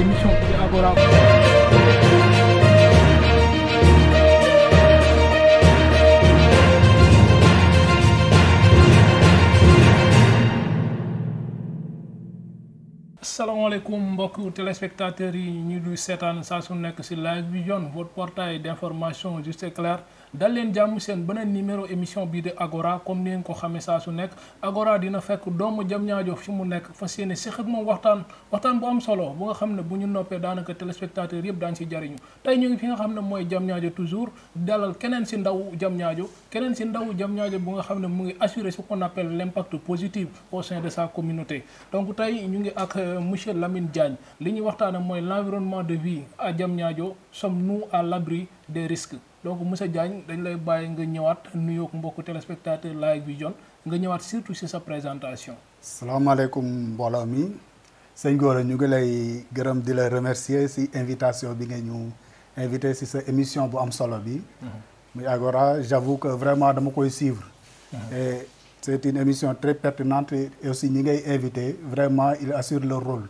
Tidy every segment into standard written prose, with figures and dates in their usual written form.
émission bi Agora. Asalaamaaleykum mbokki téléspectateurs yi ñu du seetaan saa su nekk ci Live Vision votre portail d'information juste et clair dal leen jàmm seen beneen numéro émission bii de Agora comme ni ngeen ko xamee saa su nekk Agora dina fekk doomu Diamniadio fi mu nekk fas yéene séq ak moom waxtaan bu am solo bu nga xam ne bu ñu noppee daanaka téléspectateurs yëpp daañu ci jariñu tey ñu ngi fi nga xam ne mooy Diamniadio toujours dalal keneen ci ndaw Diamniadio bu nga xam ne mu ngi assurer ce qu'on appelle l'impact positif au sein de sa communauté donc tey ñu ngi ak monsieur Lamine Diagne li ñuy waxtaane mooy l'environnement de vie à Diamniadio sommes-nous à l'abri des risques donc monsieur Diagne dañ lay bàyyi nga ñëwaat nuyoog mbokku téléspectateur Live Vision nga ñëwaat surtout ci sa présentation. salaamaaleykum mbooloo mi sëñ Gora ñu ngi lay gërëm di la remercier ci invitation bi nga ñu invité ci sa émission bu am solo bi. muy Agora j'avoue que vraiment dama koy suivre. Et c'est une émission très pertinente et aussi ñi ngay invité vraiment il assure leur rôle.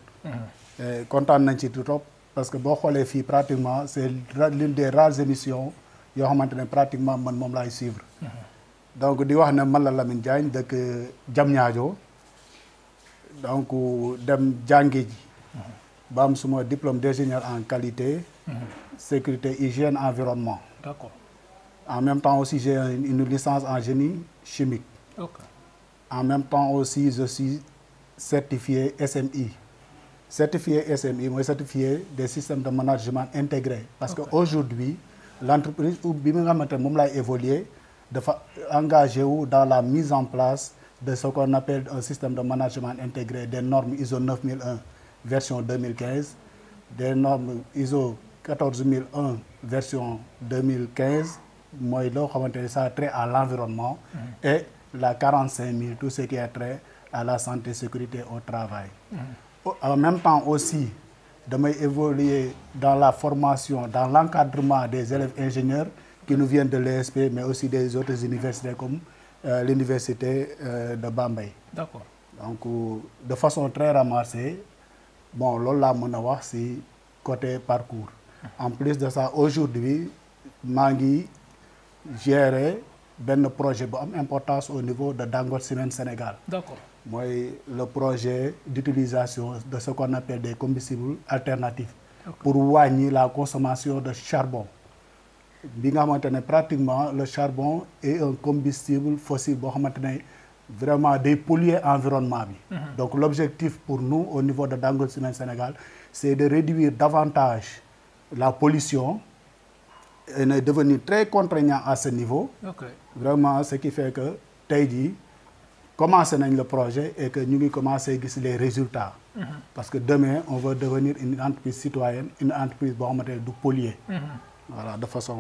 kontaan nañ ci trop parce que boo xoolee fii pratiquement c'est l'une des rares émissions yoo xamante ne pratiquement man moom laay suivre. donc di wax ne man la Lamine Diagne dëkk Diamniadio donc dem jàngi ji ba am suma diplôme d'ingénieur en qualité. sécurité hygiène environnement. D'accord. En même temps aussi j'ai une licence en génie chimique. Okay. En même temps aussi je suis certifié SMI. Certifié SMI mooy certifié des systèmes de management intégrés. Parce que aujourd'hui l'entreprise bi nga xamante ne moom laay évoluer dafa engagé wu dans la mise en place de ce qu'on appelle un système de management intégré, des normes ISO 9001 version 2015, des normes ISO 14001 version 2015 mooy loo xamante ne ça a trait à l'environnement et la 45000 tout ce qui a trait à la santé sécurité au travail. En même temps aussi damay évoluer dans la formation, dans l'encadrement des élèves ingénieurs qui nous viennent de l'ESP mais aussi des autres universités comme l'université de Bambey. D'accord. Donc de façon très ramassée bon loolu laa mën a wax ci côté parcours. En plus de ça aujourd'hui maa ngi gérer benn projet bu am importance au niveau de Dangote Ciment Sénégal. D'accord. mooy le projet d'utilisation de ce qu'on appelle des combustibles alternatifs. Okay. Pour wàññi la consommation de charbon bi nga xamante ne pratiquement le charbon est un combustible fossile boo xamante ne vraiment day polluer environnement bi. Donc l'objectif pour nous au niveau de Dangote Ciment Sénégal c'est de réduire davantage la pollution et de devenir très contraignant à ce niveau. Okay. Vraiment ce qui fait que tey jii commencé nañ le projet et que ñu ngi commencé gis les résultats. Parce que demain on veut devenir une entreprise citoyenne, une entreprise boo xamante ne du polluer. Voilà de façon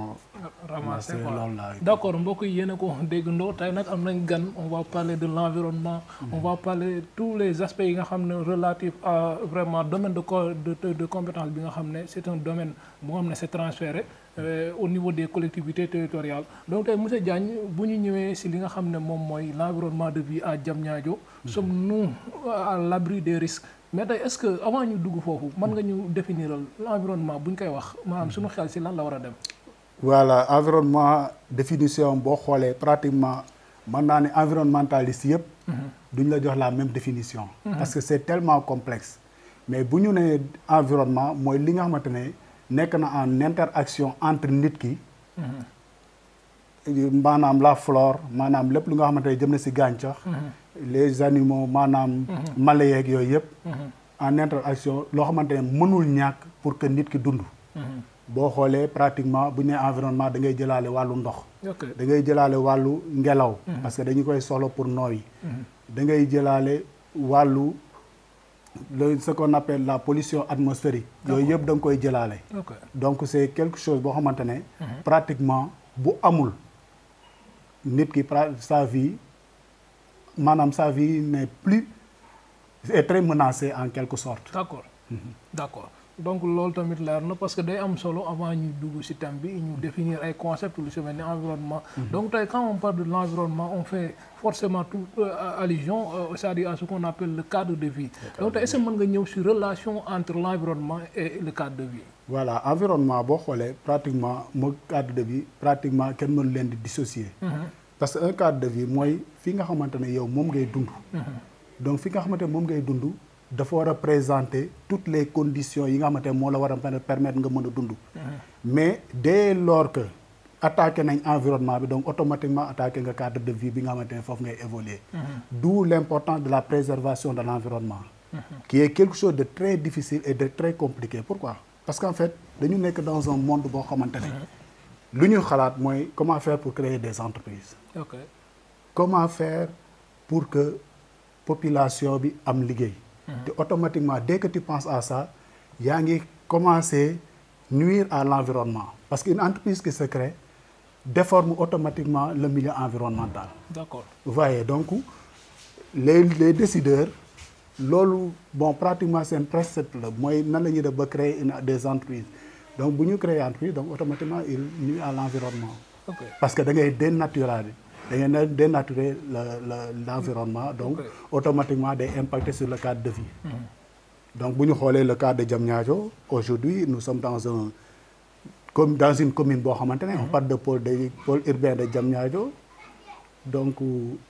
ramassée loolu la. D'accord mbokk yi yéen a ko déggandoo tey nag am nañ gan on va parler de l'environnement. On va parler de tous les aspects yi nga xam ne relatifs à vraiment domaine de compétence bi nga xam ne c'est un domaine bu nga xam ne c'est transféré au niveau des collectivités territoriales. Donc tey monsieur Diagne bu ñu ñëwee ci li nga xam ne moom mooy l'environnement de vie à Diamniadio sommes-nous à l'abri des risques. Mais tey est-ce que avant ñu dugg foofu mën nga ñu définiral l'environnement bu ñu koy wax maanaam suñu xel ci lan la war a dem. Voilà environnement définition boo xoolee pratiquement mën naa ne environnementaliste yëpp. duñ la jox la même définition. Parce que c'est tellement complexe. Mais bu ñu nee environnement mooy li nga xamante ne nekk na en interaction entre nit ki. maanaam la flore maanaam lépp lu nga xamante ne jëm na ci gàncax. les animaux maanaam. mala yeeg yooyu yëpp. en interaction loo xamante ne mënul ñàkk pour que nit ki dund. boo xoolee pratiquement bu ñu nee environnement da ngay jëlaale wàllu ndox. da ngay jëlaale wàllu ngelaw. parce que dañu koy soxla pour nooyi. da ngay jëlaale wàllu ce qu'on appelle la pollution atmosphérique. yooyu yëpp da nga koy jëlaale. donc c'est quelque chose boo xamante ne. pratiquement bu amul nit ki sa vie. maanaam sa vie n'est plus est très menacée en quelque sorte. D'accord. D'accord. donc loolu tamit leer na parce que day am solo avant ñu dugg ci thème bi ñu définir ay concepts lu ci mel ni environnement. Donc tey quand on parle de l'environnement on fait forcément tout allusion c'est-à-dire à ce qu'on appelle le cadre de vie. Donc tey est-ce que mën nga ñëw ci relation entre l'environnement et le cadre de vie. Voilà environnement boo xoolee pratiquement moo cadre de vie pratiquement kenn mënu leen di dissocier. Parce que un cadre de vie mooy fi nga xamante ne yow moom ngay dund. Donc fi nga xamante ne moom ngay dund. dafa war a présenter toutes les conditions yi nga xamante ne moo la war a permettre nga mën a dund. Mais dès lors que attaqué nañ environnement bi donc automatiquement attaqué nga cadre de vie bi nga xamante ne foofu ngay évoluer. D'où l'importance de la préservation de l'environnement. Qui est quelque chose de très difficile et de très compliqué. Pourquoi? Parce qu'en fait dañu nekk dans un monde boo xamante ne lu ñu xalaat mooy comment faire pour créer des entreprises. Ok. Comment faire pour que population bi am liggéey. te automatiquement dès que tu penses à ça yaa ngi commencer nuire à l'environnement parce qu'une entreprise qui se crée déforme automatiquement le milieu environnemental. D'accord. Vous voyez donc les décideurs loolu bon pratiquement seen précepte la mooy nan la ñuy def ba créer des entreprises donc bu ñu créer entreprise donc automatiquement il nuit à l'environnement. Ok. Parce que da ngay dénaturer l'environnement donc automatiquement day impacter sur le cadre de vie. Donc bu ñu xoolee le cas de Diamniadio aujourd'hui nous sommes dans une commune boo xamante ne on parle de pôle urbain de Diamniadio donc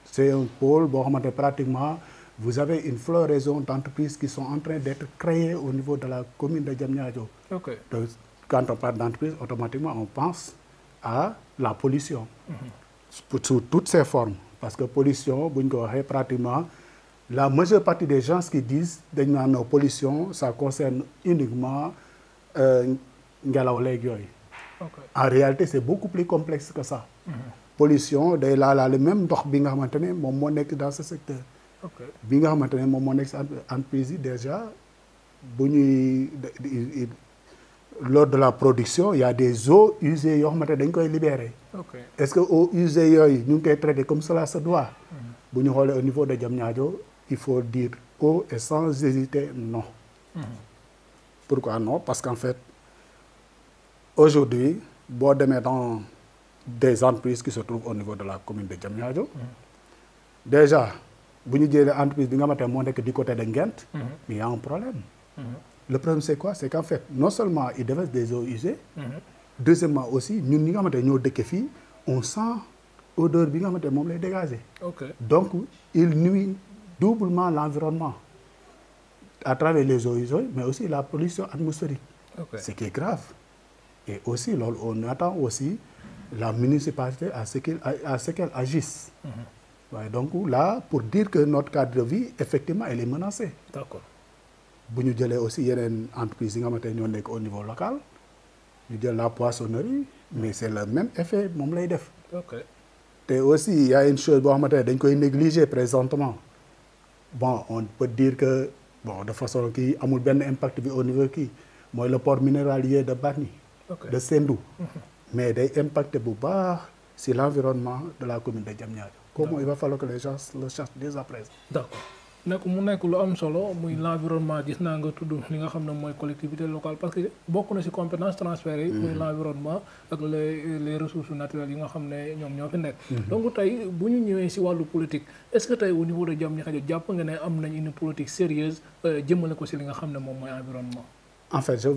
c'est un pôle boo xamante ne pratiquement vous avez une floraison d'entreprises qui sont en train d'être créées au niveau de la commune de Diamniadio. Okay. Donc quand on parle d'entreprise automatiquement on pense à la pollution. Sous toutes ses formes parce que pollution bu ñu ko waxee pratiquement la majeure partie des gens qui disent dañ naan pollution ça concerne uniquement ngelaw léegi yooyu. En réalité c'est beaucoup plus complexe que ça. Pollution day laalaale même ndox bi nga xamante ne moom moo nekk dans ce secteur. bi nga xamante ne moom moo nekk si entreprise yi déjà bu ñuy lors de la production il y a des eaux usées yoo xamante dañ koy libérer. Est-ce que eaux usées yooyu ñu ngi koy traiter comme cela se doit. bu ñu xoolee au niveau de Diamniadio il faut dire eau et sans hésiter non. Pourquoi non? Parce qu'en fait aujourd'hui boo demee dans des entreprises qui se trouvent au niveau de la commune de Diamniadio déjà bu ñu jëlee entreprise bi nga xamante ne moo nekk du côté de Nguent. mais il y a un problème. Le problème c'est quoi? C'est qu'en fait non seulement ils déversent des eaux usées. Deuxièmement aussi ñun ñi nga xamante ne ñoo dëkk fii on sent odeur bi nga xamante ne moom lay dégager. Donc il nuit doublement l'environnement à travers les eaux usées mais aussi la pollution atmosphérique. Ce qui est grave. Et aussi loolu on attend aussi la municipalité à ce qu'elle agisse. Ouais, donc là pour dire que notre cadre de vie effectivement elle est menacée. D'accord. bu ñu jëlee aussi yeneen entreprises yi nga xamante ne ñoo nekk au niveau local ñu jël la poissonnerie mais c'est le même effet moom lay def. te aussi il y a une chose boo xamante ne dañ koy négliger présentement bon on peut dire que bon de façon kii amul benn impact bi au niveau kii mooy le port minéralier de Bargny. De Sendou. Mais day impacter bu baax sur l'environnement de la commune de Diamniadio. Comment il va falloir que les gens le sachent dès à présent. D'accord. nekk mu nekk lu am solo muy l'environnement gis naa nga tudd li nga xam ne mooy collectivité locale parce que bokk na ci compétence transférées yi muy l'environnement ak les ressources naturelles yi nga xam ne ñoom ñoo fi nekk. Donc tey bu ñu ñëwee ci wàllu politique est-ce que tey au niveau de Diamniadio jàpp nga ne am nañ une politique sérieuse jëmale ko ci li nga xam ne moom mooy environnement. En fait je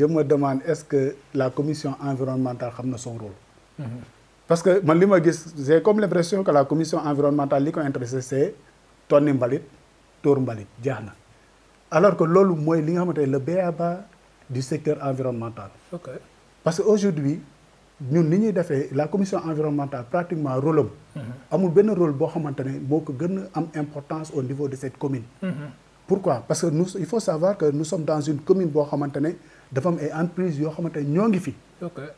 me demande est-ce que la commission environnementale xam na son rôle. Parce que man li ma gis j'ai comme l'impression que la commission environnementale li ko intéressé c'est tonni mbalit tuur mbalit jeex na alors que loolu mooy li nga xamante ne le b.a.-ba du secteur environnemental. Parce que aujourd'hui ñun ni ñuy defee la commission environnementale pratiquement rôle am amul benn rôle boo xamante ne moo ko gën a am importance au niveau de cette commune. Pourquoi? Parce que il faut savoir que nous sommes dans une commune boo xamante ne dafa am ay entreprises yoo xamante ne ñoo ngi fi.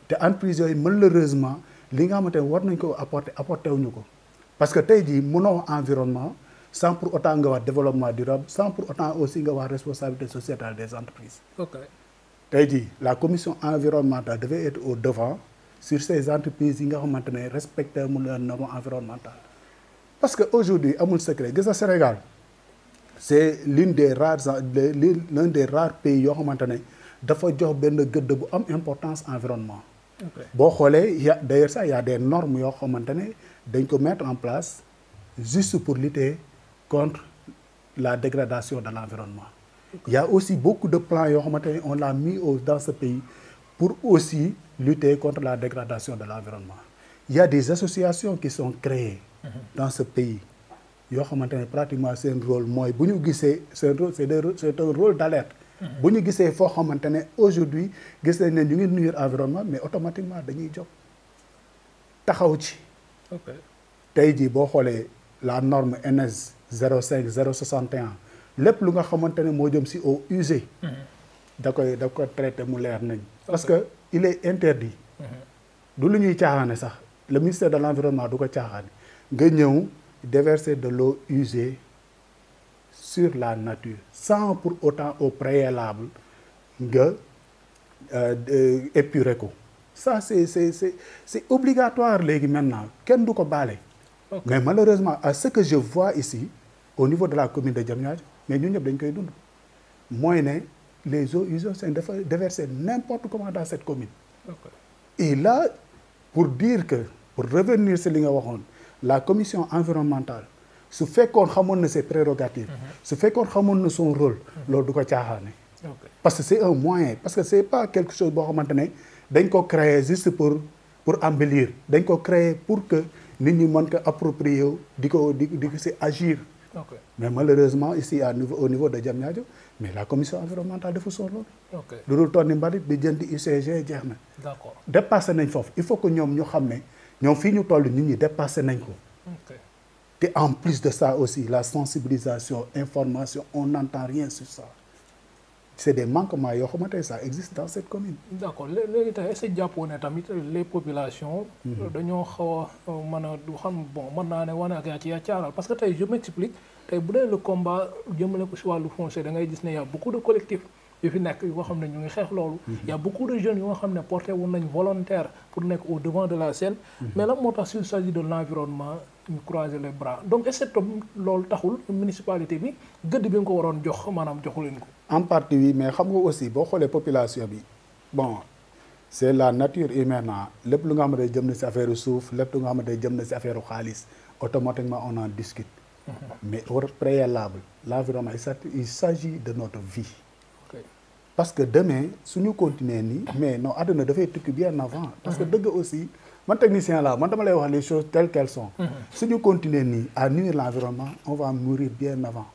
te entreprises yooyu malheureusement li nga xamante ne war nañ ko apporter wuñu ko parce que tey jii mënoo environnement sans pour autant nga wax développement durable sans pour autant aussi nga wax responsabilité sociétale des entreprises. Tey jii la commission environnementale devait être au devant sur ces entreprises yi nga xamante ne respecter mu leen normes environnementales parce que aujourd'hui amul secret gis nga Sénégal c'est l'un des rares pays yoo xamante ne dafa jox benn gëdd bu am importance environnement. boo xoolee d'ailleurs ça y a des normes yoo xamante ne dañ ko mettre en place juste pour lutter contre la dégradation de l'environnement. Il y a aussi beaucoup de plans yoo xamante ne on l'a mis dans ce pays pour aussi lutter contre la dégradation de l'environnement. Il y a des associations qui sont créées dans ce pays yoo xamante ne pratiquement seen rôle mooy bu ñu gisee seen rôle c'est un rôle d'alerte. bu ñu gisee foo xamante ne aujourd'hui gis nañ ne ñu ngi nuire environnement mais automatiquement dañuy jóg taxaw ci. tey jii boo xoolee la norme NS 05 061 lépp lu nga xamante ne moo jëm ci eaux usées. da ko traité mu leer nañ. parce que il est interdit. du lu ñuy caaxaane sax le ministère de l'environnement du ko caaxaane nga ñëw déverser de l'eau usée sur la nature sans pour autant au préalable nga épurer ko. ça c'est obligatoire léegi maintenant kenn du ko baale. mais malheureusement à ce que je vois ici au niveau de la commune de Diamniadio mais ñun ñëpp dañ koy dund mooy ne les eaux usées sont déversées n'importe comment dans cette commune. Et là pour dire que pour revenir sur li nga waxoon la commission environnementale su fekkoon xamoon na ses prérogatives. su fekkoon xamoon na son rôle. loolu du ko caaxaane. parce que c'est un moyen parce que c'est pas quelque chose boo xamante ne dañ ko créer juste pour embellir dañ ko créer pour que nit ñi mën ko approprier wu di ko si agir. mais malheureusement ici au niveau de Diamniadio mais la commission environnementale defu son rôle. lu dul toog ni mbalit di jëndi UCG jeex na. d'accord dépassé nañ foofu il faut que ñoom ñu xam ne ñoom fii ñu toll nit ñi dépassé nañ ko. te en plus de ça aussi la sensibilisation information on n'entend rien sur ça. c'est des manquements yoo xamante ne ça existe dans cette commune. d'accord léegi tey est-ce que jàppoo ne tamit les populations. dañoo xaw a mën a du xam bon mën naa ne wane ak yaa ci yaa caaral parce que tey je m'explique tey bu dee le combat jëmale ko si wàllu foncier da ngay gis ne y a beaucoup de collectifs yu fi nekk yoo xam ne ñu ngi xeex loolu. y a beaucoup de jeunes yoo xam ne porté woon nañ volontaire pour nekk au devant de la scène. mais lan moo tax s'il s'agit de l'environnement ñu croiser les bras donc est-ce que loolu taxul municipalité bi gëdd bi nga ko waroon jox maanaam joxu leen ko. en partie oui mais xam nga aussi boo xoolee population bi bon c'est la nature humaine lépp lu nga xamante ne jëm na ci affaire suuf lépp lu nga xamante ne jëm na ci affaire xaalis automatiquement on en discute. mais au préalable l'environnement il s'agit de notre vie. parce que demain suñu continuer nii mais non àdduna dafay tukki bien avant. parce que dëgg aussi man technicien là man dama lay wax les choses telles qu'elles sont. suñu continuer nii à nuire l'environnement on va mourir bien avant.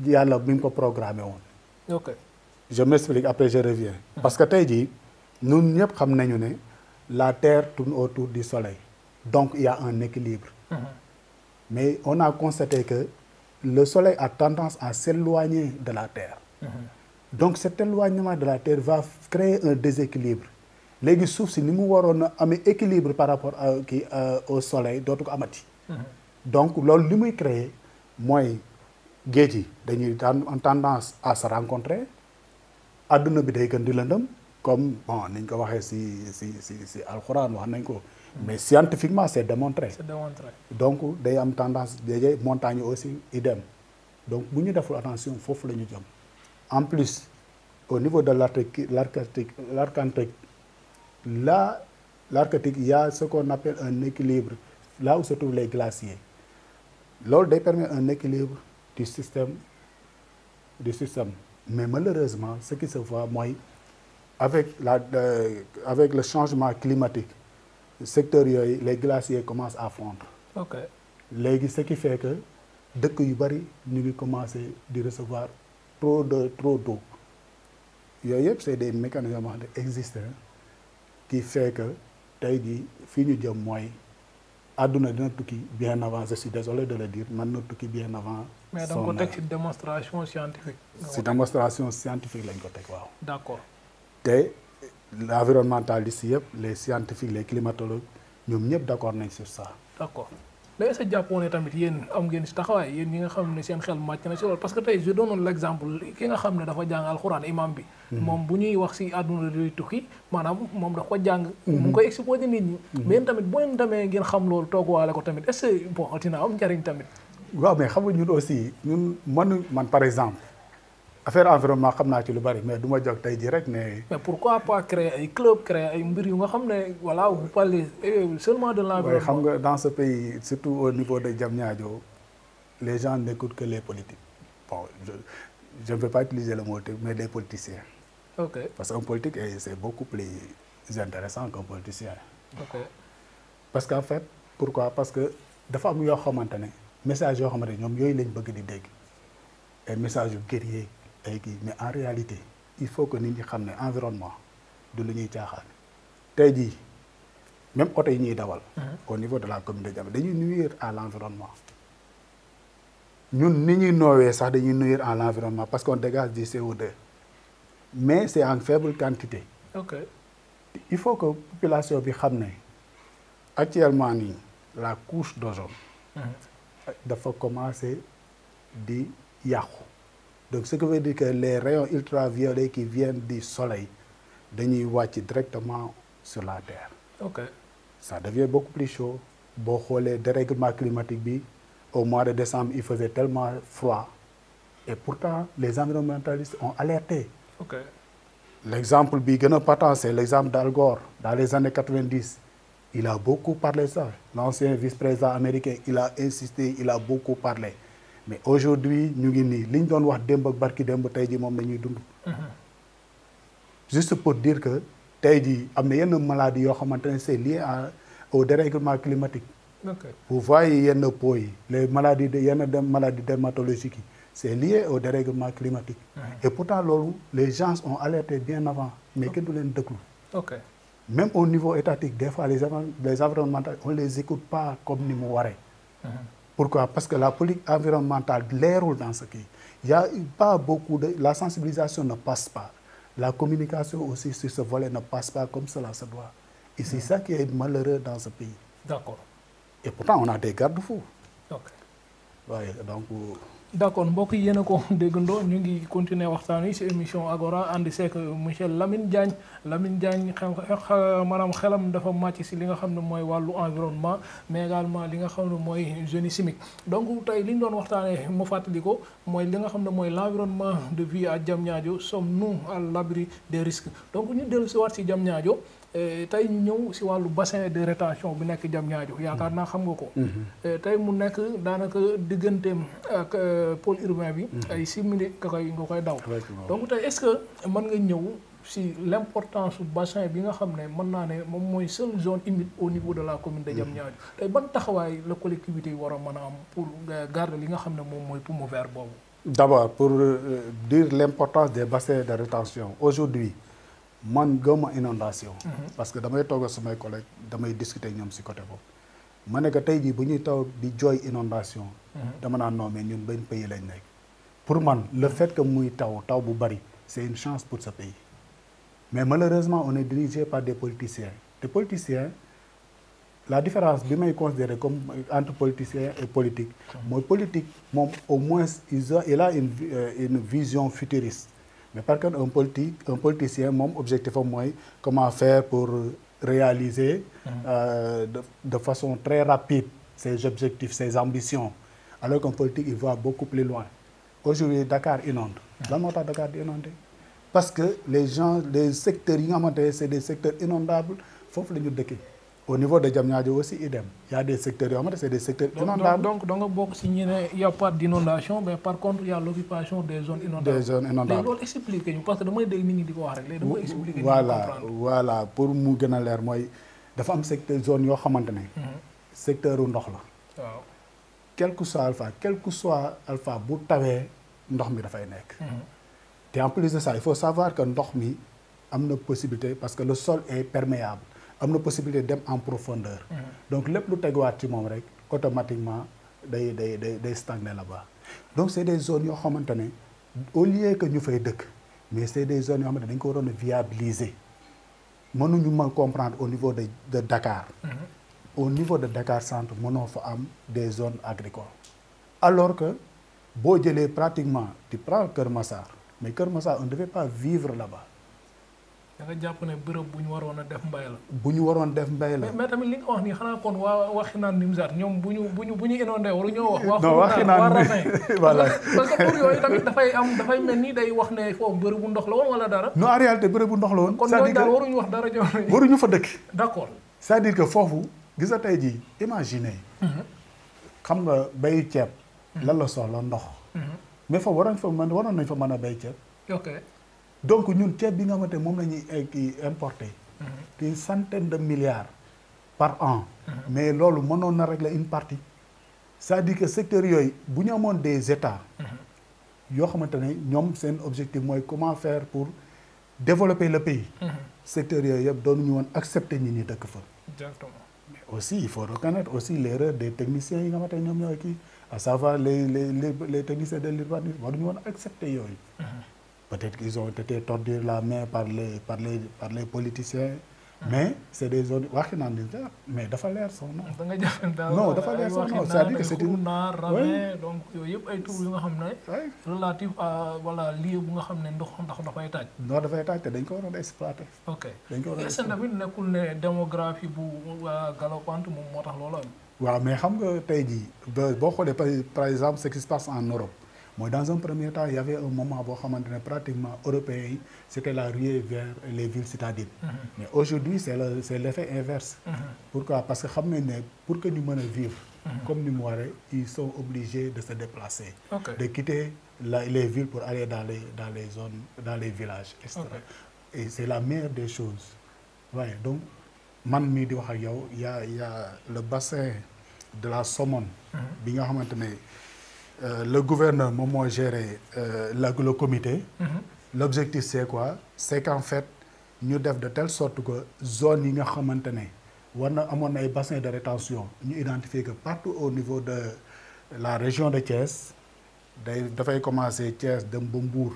yàlla bi mu ko programmé woon. je m'explique après je reviens. parce que tey jii ñun ñëpp xam nañu ne la terre tourne autour du soleil donc il y a un équilibre. mais on a constaté que le soleil a tendance à s'éloigner de la terre. donc cet éloignement de la terre va créer un déséquilibre léegi suuf si ni mu waroon a amee équilibre par rapport à au soleil dootu ko amati. donc loolu li muy créer mooy géej yi dañuy en tendance à se rencontrer adduna bi day gën di lëndëm comme bon niñ ko waxee si alxuraan wax nañ ko. mais scientifiquement c'est démontré. donc day am tendance day montagne aussi idem donc bu ñu deful attention foofu la ñu jëm. en plus au niveau de l'Arctique il y a ce qu'on appelle un équilibre là où se trouvent les glaciers loolu day permettre un équilibre du système mais malheureusement ce qui se voit mooy avec le changement climatique secteur yooyu les glaciers commencent à fondre. léegi ce qui fait que dëkk yu bari ñu ngi commencer di recevoir trop d'eau yooyu yëpp c'est des mécanismes existants qui fait que tey jii fii ñu jëm mooy àdduna dina tukki bien avant je suis désolé de le dire man na tukki bien avant. mais da nga ko teg ci démonstration scientifique. ci démonstration scientifique lañ ko teg waaw. d'accord. te l'environnementaliste yëpp les scientifiques les climatologues ñoom ñëpp d'accord nañ sur ça. d'accord léegi sa jàppoon ne tamit yéen am ngeen si taxawaay yéen ñi nga xam ne seen xel màcc na si loolu parce que tey je donne l'exemple ki nga xam ne dafa jàng alxuraan imam bi. moom bu ñuy wax si àdduna luy tukki maanaam moom dafa ko jàng. mu ngi koy exposer nit ñi. mais yéen tamit boo leen demee ngeen xam loolu tooguwaale ko tamit est-ce que bon dina am njariñ tamit. waaw mais xam nga ñun aussi ñun man par exemple affaire environnement xam naa ci lu bari mais du ma jóg tey jii rek ne. mais pourquoi pas créer ay club créer ay mbir yu nga xam ne voilà vous parlez seulement de l'environnement. xam nga dans ce pays surtout au niveau de Diamniadio les gens n'écoutent que les politiques bon je ne vais pas utiliser le mot mais des politiciens. ok parce qu'un politique c'est beaucoup plus intéressant qu'un politicien. ok parce qu'en fait pourquoi parce que dafa am yoo xamante ne message yoo xamante ne ñoom yooyu lañ bëgg di dégg ay message yu guerrier ay kii mais en réalité il faut que nit ñi xam ne environnement du lu ñuy caaxaan tey jii même oto yi ñuy dawal. au niveau de la commune de Diamniadio dañuy nuire à l'environnement ñun ni ñuy noowee sax dañuy nuire à l'environnement parce qu'on dégage du CO2 mais c'est en faible quantité. ok il faut que population bi xam ne actuellement nii la couche d'ozone dafa commencer di yàqu donc ce qui veut dire que les rayons ultraviolets qui viennent du soleil dañuy wàcc directement sur la terre. ok ça devient beaucoup plus chaud boo xoolee dérèglement climatique bi au mois de décembre il faisait tellement froid et pourtant les environnementalistes ont alerté. ok L'exemple bi gën a patent c'est l'exemple d'Al Gore dans les années 90 il a beaucoup parlé de ça l'ancien vice-président américain il a insisté il a beaucoup parlé mais aujourd'hui ñu ngi nii li ñu doon wax démb ak barki démb tey jii moom la ñuy dund. juste pour dire que tey jii am na yenn maladies yoo xamante ne c'est lié au dérèglement climatique. ok vous voyez yenn peau yi les maladies maladies dermatologiques yi c'est lié au dérèglement climatique. et pourtant loolu les gens ont alerté bien avant mais kenn du leen déglu. ok même au niveau étatique des fois les environnementalistes on les écoute pas comme ni mu waree. pourquoi parce que la politique environnementale leerul dans ce qui y a pas beaucoup de la sensibilisation ne passe pas la communication aussi sur ce volet ne passe pas comme cela se doit et c'est ça qui est malheureux dans ce pays. d'accord et pourtant on a des garde-fous. ok waaye donc. d'accord mbokk yi yéen a ko déggandoo ñu ngi continuer waxtaan wi ci émission Agora ànd seeg monsieur Lamine Diagne maanaam xelam dafa màcc ci li nga xam ne mooy wàllu environnement mais également li nga xam ne mooy génie chimique donc tey li ñu doon waxtaanee ma fàttali ko mooy li nga xam ne mooy l'environnement de vie à Diamniadio sommes-nous à l'abri des risques donc ñu dellu ci waat ci Diamniadio tey ñu ñëw ci wàllu bassin de rétention bi nekk Diamniadio yaakaar naa xam nga ko. tey mu nekk daanaka digganteem ak pôle urbain bi. ay 6 minutes nga koy daw. donc tey est-ce que mën nga ñëw ci l'importance su bassin bi nga xam ne mën naa ne moom mooy seule zone humide au niveau de la commune de Diamniadio tey ban taxawaay la collectivité yi war a mën a am pour garder li nga xam ne moom mooy poumon vert boobu. D'abord pour dire l'importance des bassins de rétention aujourd'hui man gëmma inondation parce que damay toog ak samay collègues damay discuter ñoom ci côté boobu ma ne que tey jii bu ñuy taw di jooy inondation dama naan non mais ñun benn pays lañ nekk pour man le fait que muy taw bu bari c'est une chance pour ce pays mais malheureusement on est dirigé par des politiciens la différence bi may considérer comme entre politicien et politique mooy politique moom au moins il a une vision futuriste mais par contre un politicien moom objectif am mooy comment faire pour réaliser de façon très rapide ses objectifs ses ambitions alors qu'un politique il va beaucoup plus loin aujourd'hui Dakar inonde lan moo tax Dakar di inondé parce que les secteurs yi nga xamante ne c'est des secteurs inondables foofu la ñu dëkkee au niveau de Diamniadio aussi idem il y a des secteurs yoo xamante c'est des secteurs inondables donc da nga bokk ci ñi ne y a pas d'inondation mais par contre il y a l'occupation des zones inondables. léegi loolu expliquer ñu parce que damay dégg nit ñi di ko wax rek léegi dama koy expliquer. voilà pour mu gën a leer mooy dafa am secteur zone yoo xamante ne. secteur u ndox la. waaw quel que soit alpha bu tawee ndox mi dafay nekk. te en plus de ça il faut savoir que ndox mi am na possibilité parce que le sol est perméable. am na possibilité dem en profondeur. donc lépp lu teguwaat ci moom rek automatiquement day stagner là-bas. donc c'est des zones yoo xamante ne au lieu que ñu fay dëkk mais c'est des zones yoo xamante ne dañ ko waroon a viabiliser mënuñu ma comprendre au niveau de Dakar. au niveau de Dakar centre mënoo fa am des zones agricoles. alors que boo jëlee pratiquement tu prends Kër Massar mais Kër Massar on ne devait pas vivre là-bas. da nga jàpp ne bërëb bu ñu waroon a def mbay la. bu ñu waroon def mbay la. mais tamit li nga wax nii xanaa kon waa waxi naan Nimzatt ñoom bu ñu inondé waru ñoo wax. non waxi naan waa Rafin. voilà parce que pour yooyu tamit dafay mel ni day wax ne foofu bërëbu ndox la woon wala dara. non en réalité bërëbu ndox la woon. kon ñooñu daal waruñu wax dara jox waruñu fa dëkk. d'accord. c'est-à-dire que foofu gis nga tey jii imaginer. xam nga béyu ceeb. lan la soxla ndox. mais foofu waroon nañ fa mën a béy ceeb. ok. donc ñun ceeb bi nga xamante moom la ñuy importer. une centaine de milliards par an. mais loolu mënoon na régler une partie. c'est-à-dire que secteur yooyu bu ñu amoon des états. yoo xamante ne ñoom seen objectif mooy comment faire pour développer le pays. secteur yooyu yëpp doonuñu woon accepter ñi ñi dëkk fa. exactement. mais aussi il faut reconnaître aussi l'erreur des techniciens yi nga xamante ne ñoom ñooy kii à savoir les techniciens de l'urbanisme waruñu woon accepter yooyu. peut-être qu'ils ont été tordus la main par les politiciens. mais c'est des zones waxi naan mais dafa leer son nom. da nga jàpp daal non dafa leer son nom c'est-à-dire que c'est une Rafin donc yooyu yëpp ay tur yu nga xam ne. relatif à voilà lieu bu nga xam ne ndox dafay taaj. ndox dafay taaj te dañ ko waroon a exploiter. ok dañ ko waroon a est-ce que tamit nekkul ne démographie bu galopante moom moo tax loolu am. waaw mais xam nga tey jii boo xoolee par exemple ce qui se passe en Europe. mooy dans un premier temps il y avait un moment boo xamante ne pratiquement européens yi c'était la ruée vers les villes citadines. mais aujourd'hui c'est l'effet inverse. Pourquoi? Parce que xam nañ ne pour que ñu mën a vivre. comme ni mu waree ils sont obligés de se déplacer. de quitter les villes pour aller dans les zones dans les villages et cetera. et c'est la meilleure des choses. waaye donc man mii di wax ak yow y a le bassin de la Somone. bi nga xamante ne. Le gouverneur moom moo géré le comité. L'objectif c'est quoi? C'est qu'en fait ñu def de telle sorte que zone yi nga xamante ne war na amoon ay bassin de rétention ñu identifier que partout au niveau de la région de Thiès dafay commencer Thiès dem ba Mbour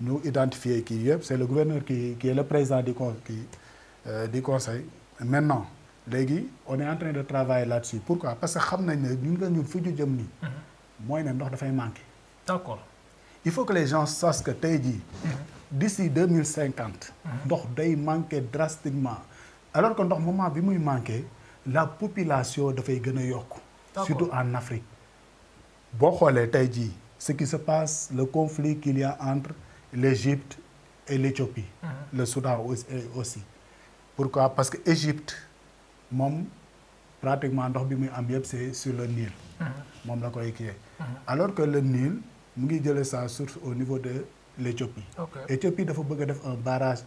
ñu identifier kii yëpp c'est le gouverneur qui est le président du conseil. Maintenant léegi on est en train de travailler là-dessus. Pourquoi? Parce que xam nañ ne ñun fu ñu jëm nii. mooy ne ndox dafay manquer. d'accord. il faut que les gens sachent que tey jii. d'ici 2050. ndox day manquer drastiquement. alors que ndox moment bi muy manquer la population dafay gën a yokk. surtout en Afrique. boo xoolee tey jii ce qui se passe le conflit qu'il y a entre l'Égypte et l'Éthiopie. le Soudan aussi. pourquoi? Parce que Égypte moom pratiquement ndox bi muy am yëpp c'est sur le Nil. moom la koy kii. alors que le Nil mu ngi jëlee sa source au niveau de l'Éthiopie. Éthiopie dafa bëgg a def un barrage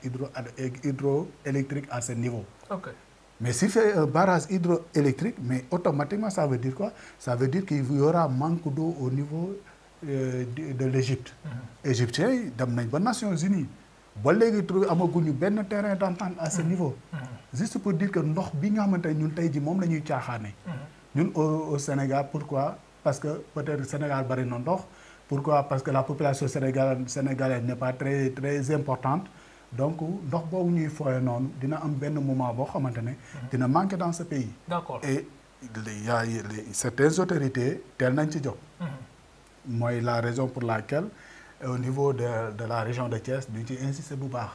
hydroélectrique à ce niveau. mais s'il fait un barrage hydroélectrique mais automatiquement ça veut dire quoi? Ça veut dire qu'il y aura manque d'eau au niveau de l'Égypte. Égyptiens yi dem nañ ba Nations Unies ba léegi trouvé amaguñu benn terrain d'entente à ce niveau. juste pour dire que ndox bi nga xamante ne ñun tey ji moom la ñuy caaxaane. ñun au Sénégal pourquoi? Parce que peut-être Sénégal bari na ndox. Pourquoi? Parce que la population sénégalaise n'est pas très très importante. donc ndox boobu ñuy fooye noonu dina am benn moment boo xamante ne. dina manquer dans ce pays. d'accord. et il y a certaines autorités teel nañ ci jóg. mooy la raison pour laquelle au niveau de la région de Thiès duñ ci insister bu baax.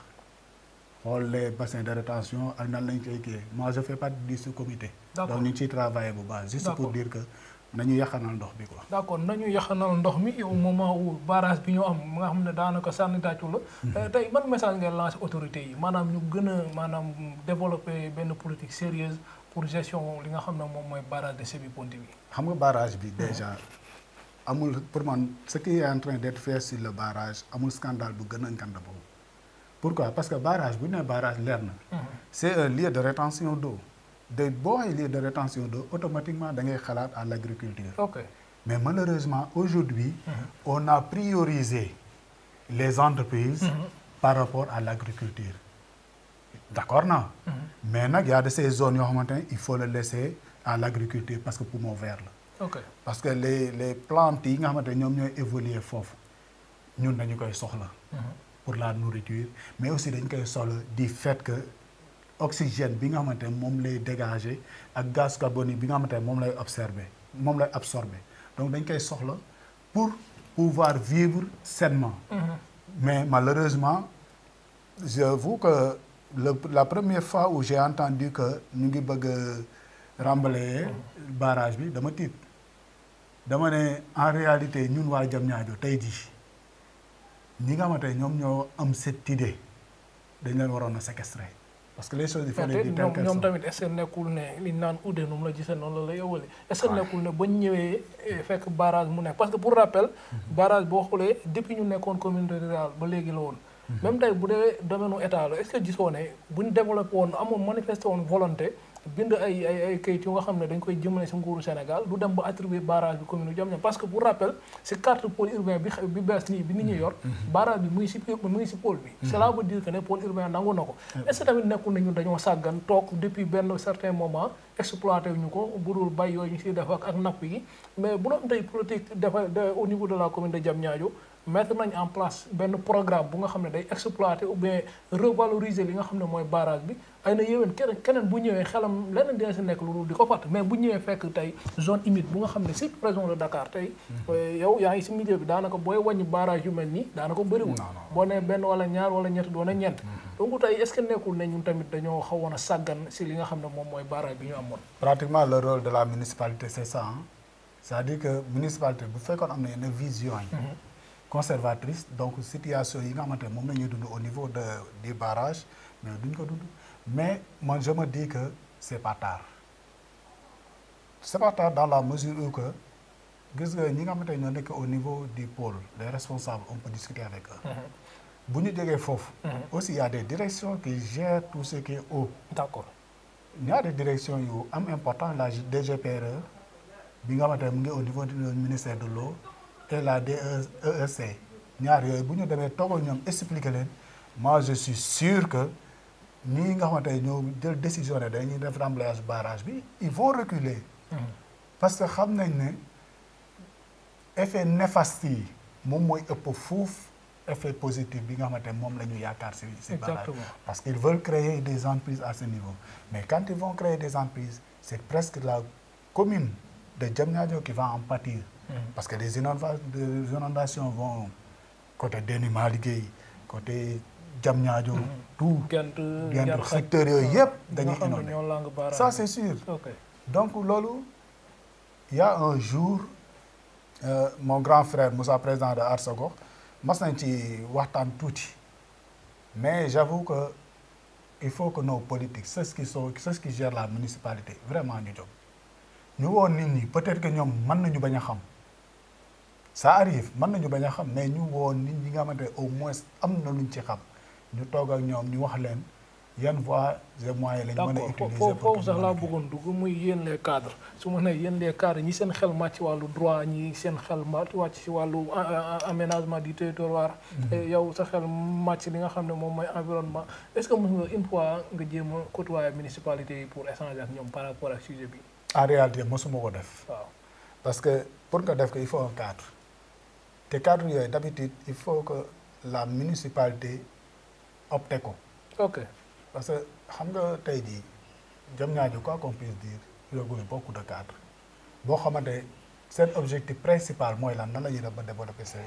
xool les bassins de rétention ak nan lañ koy kii moi je fais partie du sous-comité. donc ñu ngi ciy travailler bu baax. juste pour dire que nañu yaxanal ndox bi quoi. d'accord nañu yaxanal ndox mi au moment où barrage bi ñu am nga xam ne daanaka sànni tàccu la. tey ban message ngay lancer autorités yi maanaam ñu gën a maanaam développer benn politique sérieuse pour gestion li nga xam ne moom mooy barrage de Sébi Ponti bi. xam nga barrage bi déjà amul pour man ce qui est en train d'être fait sur le barrage amul scandale bu gën a ngand boobu. Pourquoi? Parce que barrage bu ñu nee barrage leer na. c'est un lieu de rétention d'eau. boo waxee lieu de rétention d'eau automatiquement da ngay xalaat à l'agriculture. mais malheureusement aujourd'hui on a priorisé les entreprises par rapport à l'agriculture. d'accord na mais nag y a de ces zones yoo xamante ne il faut le laisser à l'agriculture parce que poumon vert la. parce que les plantes yi nga xamante ne ñoom ñooy évoluer foofu ñun dañu koy soxla. pour la nourriture mais aussi dañ koy soxla du fait que oxygène bi nga xamante ne moom lay dégager ak gaz carbonique bi nga xamante ne moom lay absorber donc dañ koy soxla pour pouvoir vivre sainement. mais malheureusement j'avoue que la première fois où j'ai entendu que ñu ngi bëgg a remblayer barrage bi dama tiit dama ne en réalité ñun waa Diamniadio tey jii ñi nga xamante ne ñoom ñoo am cette idée dañ leen waroon a séquestrer parce que les choses il fallait dire telles qu'elles sont. ñoom tamit est-ce que nekkul ne liñ naan ude nu mu la gisee noonu la yowale est-ce que nekkul ne bañ ñëwee fekk barrage mu nekk parce que pour rappel barrage boo xoolee depuis ñu nekkoon communauté rurale ba léegi la woon même tey bu dee domaine u état la est-ce que gisoo ne buñ développé woon amoon manifesté woon volonté bind ay kayit yu nga xam ne dañ koy jëmale si nguuru Sénégal du dem ba attribuer barrage bi commune Diamniadio parce que pour rappel si carte pôle urbain bi bees nii bi nit ñi yor barrage bi mu ngi si pôle bi cela veut dire que ne pôle urbain nangu na ko est-ce que tamit nekkul nañu dañoo sàggan toog depuis benn certain moment exploité ñu ko budul bay yooyu ñu siy def ak napp yi mais bu doon tey politique dafa au niveau de la commune de Diamniadio mettre nañ en place benn programme bu nga xam ne day exploiter ou bien revaloriser li nga xam ne mooy barrage bi ay na yéwén keneen bu ñëwee xelam leneen dina si nekk lu di ko fàtt mais bu ñëwee fekk tey zone humide bu nga xam ne surtout région de Dakar tey yow yaa ngi si milieu bi daanaka booy wàññi barrage yu mel nii daanaka bëriwul boo nee benn wala ñaar wala ñett doon na ñeent donc tey est-ce que nekkul ne ñun tamit dañoo xawoon a sàggan si li nga xam ne moom mooy barrage bi ñu amoon pratiquement le rôle de la municipalité c'est ça c'est-à-dire que municipalité bu fekkoon am na yenn vision yi conservatrice donc situation yi nga xamante ne moom la ñuy dund au niveau du barrage mais duñ ko dund mais man je me dis que c'est pas tard dans la mesure où que gis nga ñi nga xamante ne ñoo nekk au niveau du pôle les responsables on peut discuter avec eux bu ñu jógee foofu aussi il y a des directions qui gèrent tout ce qui est eau d'accord il y a des directions yu am important la DGPRE bi nga xamante ne mu ngi au niveau du ministère de l'eau et la DEEC ñaar yooyu bu ñu demee toog ak ñoom expliquer leen moi je suis sûr que ñii nga xamante ne ñoo jël décision ne dañuy def remblaiage barrage bi ils vont reculer parce que xam nañ ne effet néfaste yi moom mooy ëpp fuuf effet positif bi nga xamante ne moom la ñu yaakaar si barrage parce qu'ils veulent créer des entreprises à ce niveau mais quand ils vont créer des entreprises c'est presque la commune de Diamniadio qui va en pâtir parce que les inondations vont côté Déni Maligué côté Diamniadio tout Gent secteur yooyu yëpp dañuy inondé ça c'est sûr donc loolu il y a un jour mon grand frère Moussa président de Arsago mas nañ ci waxtaan tuuti mais j'avoue que il faut que nos politiques ceux qui gèrent la municipalité vraiment ñu jóg ñu woon nit ñi peut-être que ñoom mën nañu bañ a xam ça arrive mën nañu bañ a xam mais ñu woon nit ñi nga xamante au moins am na luñ ci xam ñu toog ak ñoom ñu wax leen yan voies et moyens lañ mën a utiliser foofu sax laa bëggoon dugg muy yéen les cadres su ma nee yéen les cadres ñi seen xel màcc ci wàllu droit ñi seen xel wàcc ci wàllu aménagement du territoire yow sa xel màcc li nga xam ne moom mooy environnement est-ce que mos nga une fois nga jéem a côtoyer municipalité yi pour échanger ak ñoom par rapport ak sujet bi en réalité mosuma ko def waaw parce que pour nga def ko il faut un cadre te cadre yooyu d'habitude il faut que la municipalité opte ko ok parce que xam nga tey jii Diamniadio quoi qu'on puisse dire il y a beaucoup de cadres boo xamante seen objectif principal mooy lan nan la ñuy def ba développer ce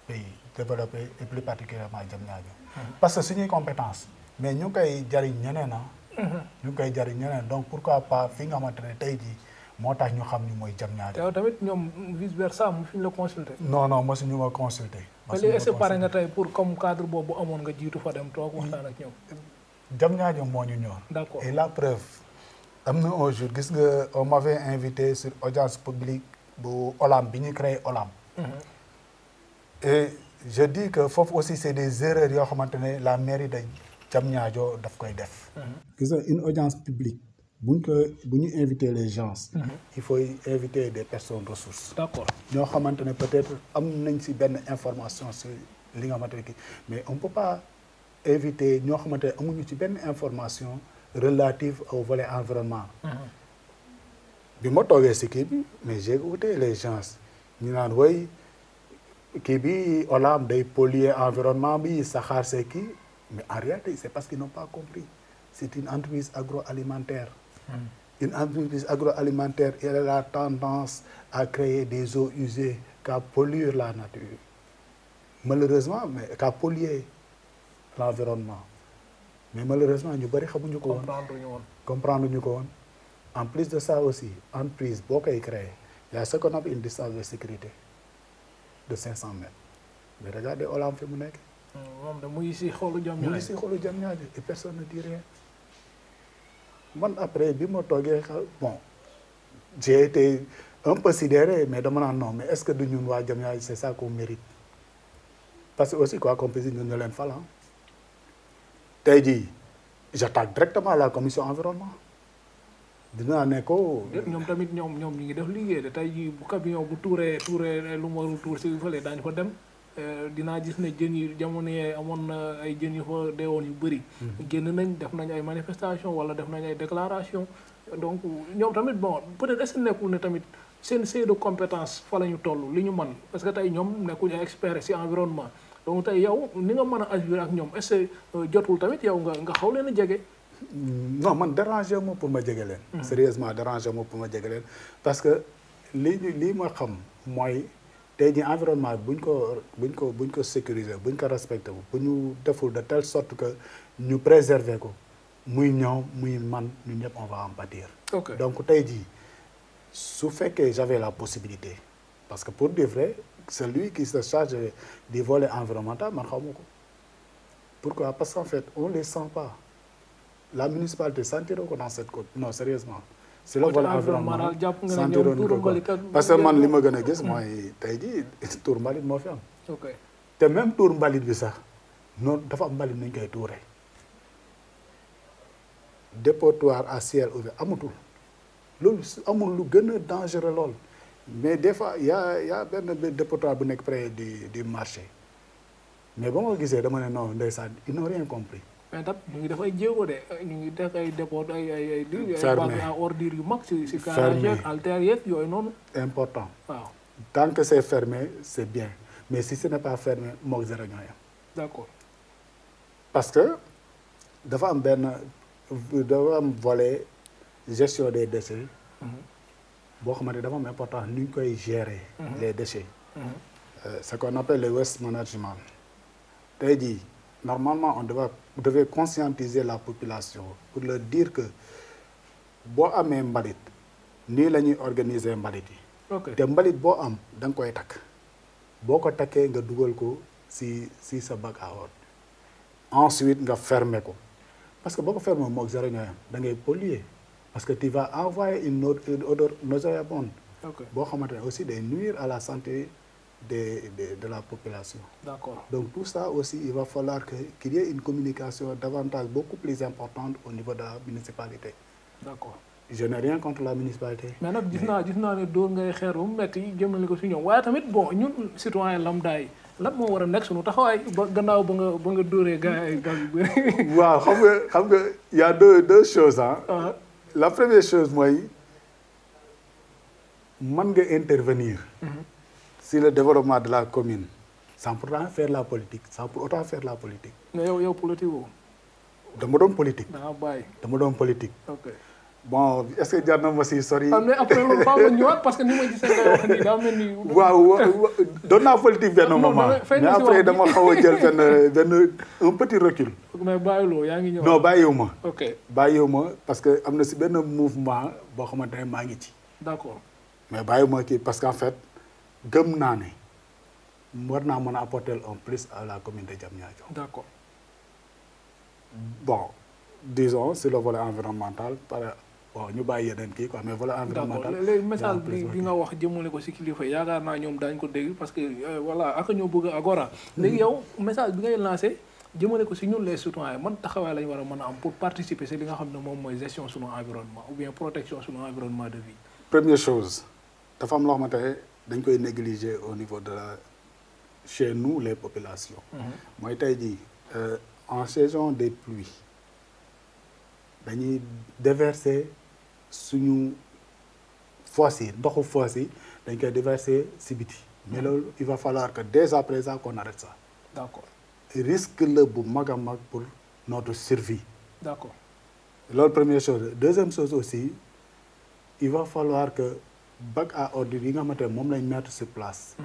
pays développer et plus particulièrement Diamniadio parce que suñuy compétence mais ñu ngi koy jariñ ñeneen ñu ngi koy jariñ ñeneen donc pourquoi pas fi nga xamante ne tey jii moo tax ñu xam ni mooy Diamniadio. yow tamit ñoom vice versa mu fi ñu la consulter. non mosuñu ma consulter. mosuñu ma est-ce que pare nga tey pour comme cadre boobu amoon nga jiitu fa dem toog waxtaan ak ñoom. Diamniadio moo ñu ñor. d'accord et la preuve am na un jour gis nga on m'avait invité sur audience publique bu OLAM bi ñu créé OLAM. et je dis que foofu aussi c'est des erreurs yoo xamante ne la mairie de Diamniadio daf koy def. gis nga une audience publique. bu ñu inviter les gens. il faut inviter des personnes ressources. d'accord ñoo xamante ne peut-être am nañ ci benn information sur li nga xamante ne kii mais on peut pas inviter ñoo xamante ne amuñu ci benn information relative au volet environnement. bi ma toogee ci kii bi mais j'ai écouté les gens ñu naan woy kii bi OLAM day polluer environnement bi saxaar see kii mais en réalité c'est parce qu'ils n'ont pas compris c'est une entreprise agroalimentaire. Une entreprise agroalimentaire, elle a tendance à créer des eaux usées qu'à polluer la nature. Malheureusement, mais qu'à polluer l'environnement. mais malheureusement ñu bëri xamuñu ko woon. comprendre ñu ko woon. En plus de ça aussi entreprise boo koy créer y a ce qu'on appelle une distance de sécurité de 500 mètres mais regardez Olam fi mu nekk. moom de mu ngi si xolu Diamniadio. mu ngi si xolu Diamniadio et personne ne dit rien. man après bi ma toogee bon j'ai été un peu sidéré mais dama naan non mais est-ce que du ñun waa Diamniadio c'est ça qu'on mérite parce que aussi quoi qu'on puisse dire ñun ñu leen fal tey jii j'attaque directement la commission environnement dinaa ne ko. ñoom tamit ñoom ñu ngi def liggéey de tey jii bu camion bu tuuree lu mu warul tuur si fële daañu fa dem. dinaa gis ne jën yi jamono yee amoon na ay jën yu fa deewoon yu bëri. génn nañ def nañ ay manifestation wala def nañ ay déclaration donc ñoom tamit bon peut-être est-ce que nekkul ne tamit seen seuil de compétence fa la ñu toll li ñu mën parce que tey ñoom nekkuñ ay experts ci environnement donc tey yow ni nga mën a agir ak ñoom est-ce que jotul tamit yow nga xaw leen a jege. non man déranger ma pour ma jege leen. sérieusement déranger ma pour ma jege leen parce que lii ma xam mooy. tey jii environnement buñ ko sécuriser buñ ko respecter bu ñu deful de telle sorte que ñu préserver ko muy ñoom muy man ñu ñëpp on va en pâtir. donc tey jii su fekkee j'avais la possibilité parce que pour dire vrai celui qui se charge du volet environnemental man xaw ma ko pourquoi parce qu'en fait on les sent pas la municipalité sentir ko dans cette côte non sérieusement c'est le volet environnement sentiroon ko parce que man li ma gën a gis mooy tey jii tuur mbalit moo fi am. te même tuur mbalit bi sax noonu dafa am mbalit nañ koy tuuree dépotoir à ciel ouvert amatul loolu amul lu gën a dangereux lool mais des fois y a benn dépotoir bu nekk près du marché mais ba ma gisee dama ne non ndeysaan ils n'ont rien compris. mais tam ñu ngi def ay jéego de ñu ngi def ay dépôt ay bac à ordures yu mag si garage alter yeeg yooyu noonu. important waaw tant que c'est fermé c'est bien mais si ce n'est pas fermé moog zéro ñooy am. d'accord parce que dafa am volet gestion des déchets. boo xamante dafa am important nu ñu koy gérer. les déchets. ce qu'on appelle le waste management. tey jii normalement on devait conscientiser la population pour leur dire que boo amee mbalit nii la ñuy organiser mbalit yi. te mbalit boo am da nga koy takk boo ko takkee nga dugal ko si sa bac à ordures ensuite nga fermer ko parce que boo ko fermer moog zéro ñooy am da ngay polluer parce que tu vas envoyer une odeur nauséabonde boo xamante ne aussi day nuire à la santé de la population. D'accord. Donc tout ça aussi, il va falloir qu'il y ait une communication davantage beaucoup plus importante au niveau de la municipalité. D'accord. Je n'ai rien contre la municipalité. Mais nag gis naa ne dóor ngay xeer bu metti jëmale ko si ñoom waaye tamit bon ñun citoyen lambda yi lan moo war a nekk suñu taxawaay ba gannaaw ba nga dóoree gars yi yu bëri. waaw xam nga y a deux choses ah. La première chose mooy mën nga intervenir. Si le développement de la commune, sans pour autant faire la politique. Mais yow politique woo. dama doon politique. dama doon politique. ok bon est-ce que jar na ma si sori. mais après loolu faaw nga ñëwaat parce que ni ma gisee ngay wax nii daa mel ni. waaw doon naa politique benn moment. mais après dama xaw a jël benn un petit recul. mais bàyyiloo yaa ngi ñëw. non bàyyiwuma. ok bàyyiwuma parce que am na si benn mouvement boo xamante ne maa ngi ci. d'accord. mais bàyyiwuma kii parce qu'en fait. gëm naa ne war naa mën a apporter un plus à la commune de Diamniadio. D'accord. Bon, disons sur le volet environnemental bon ñu bàyyi yeneen kii quoi mais volet environnemental. D'accord léegi message bi nga wax jëmale ko ci kilifa yaakaar naa ñoom daañu ko dégg parce que voilà ak ñoo bëgg Agora. léegi yow message bi ngay lancé jëmale ko ci ñun les citoyens man taxawaay lañu war a mën a am pour participer ci li nga xam ne moom mooy gestion sunu environnement ou bien protection sunu environnement de vie. Première chose dafa am loo xamante ne dañ koy négliger au niveau de chez nous les populations. mooy tey jii en saison des pluies dañuy déverser suñu fosse yi ndoxu fosse yi dañ koy déverser si biti. mais loolu il va falloir que dès à présent qu'on arrête ça. D'accord. risque la bu mag a mag pour notre survie. D'accord. loolu première chose deuxième chose aussi il va falloir que bac à ordures yi nga xamante ne moom lañ mettre sur place.